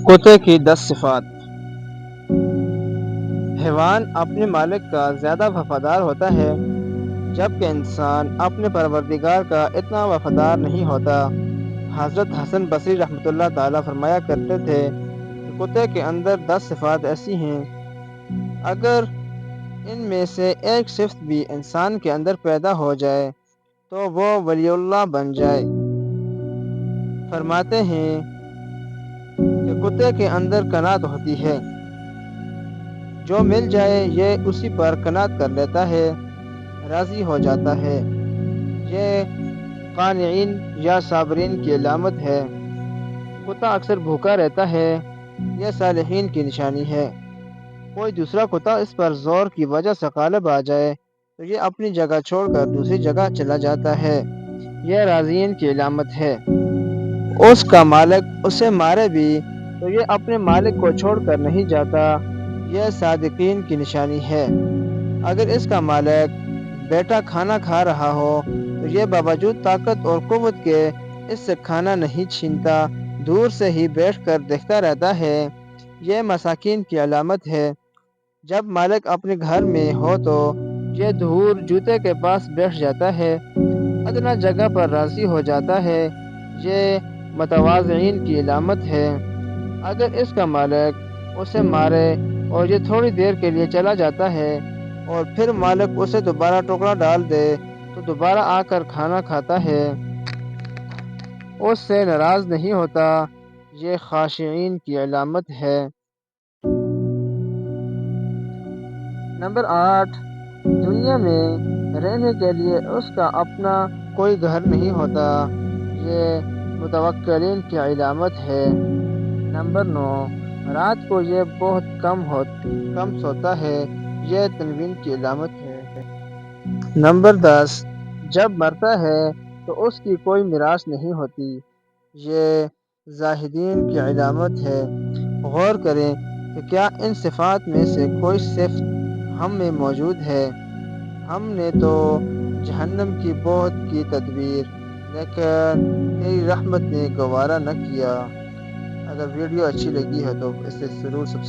کتے کی 10 صفات۔ حیوان اپنے مالک کا زیادہ وفادار ہوتا ہے، جبکہ انسان اپنے پروردگار کا اتنا وفادار نہیں ہوتا۔ حضرت حسن بصری رحمۃ اللہ تعالیٰ فرمایا کرتے تھے کہ کتے کے اندر 10 صفات ایسی ہیں، اگر ان میں سے ایک صفت بھی انسان کے اندر پیدا ہو جائے تو وہ ولی اللہ بن جائے۔ فرماتے ہیں کہ کتے کے اندر قناعت ہوتی ہے، جو مل جائے یہ اسی پر قناعت کر لیتا ہے، راضی ہو جاتا ہے۔ یہ قانعین یا صابرین کی علامت ہے۔ کتا اکثر بھوکا رہتا ہے، یہ صالحین کی نشانی ہے۔ کوئی دوسرا کتا اس پر زور کی وجہ سے غالب آ جائے تو یہ اپنی جگہ چھوڑ کر دوسری جگہ چلا جاتا ہے، یہ راضین کی علامت ہے۔ اس کا مالک اسے مارے بھی تو یہ اپنے مالک کو چھوڑ کر نہیں جاتا، یہ صادقین کی نشانی ہے۔ اگر اس کا مالک بیٹا کھانا کھا رہا ہو تو یہ باوجود طاقت اور قوت کے اس سے کھانا نہیں چھینتا، دور سے ہی بیٹھ کر دیکھتا رہتا ہے، یہ مساکین کی علامت ہے۔ جب مالک اپنے گھر میں ہو تو یہ دھور جوتے کے پاس بیٹھ جاتا ہے، ادنی جگہ پر راضی ہو جاتا ہے، یہ متواضعین کی علامت ہے۔ اگر اس کا مالک اسے مارے اور یہ تھوڑی دیر کے لیے چلا جاتا ہے اور پھر مالک اسے دوبارہ ٹکڑا ڈال دے تو دوبارہ آ کر کھانا کھاتا ہے، اس سے ناراض نہیں ہوتا، یہ خاشعین کی علامت ہے۔ نمبر 8، دنیا میں رہنے کے لیے اس کا اپنا کوئی گھر نہیں ہوتا، یہ متوکلین کی علامت ہے۔ نمبر 9، رات کو یہ بہت کم سوتا ہے، یہ تنوین کی علامت ہے۔ نمبر 10، جب مرتا ہے تو اس کی کوئی میراث نہیں ہوتی، یہ زاہدین کی علامت ہے۔ غور کریں کہ کیا ان صفات میں سے کوئی صفت ہم میں موجود ہے؟ ہم نے تو جہنم کی بہت کی تدبیر، لیکن تیری رحمت نے گوارا نہ کیا۔ اگر ویڈیو اچھی لگی ہے تو اسے ضرور سبسکرائب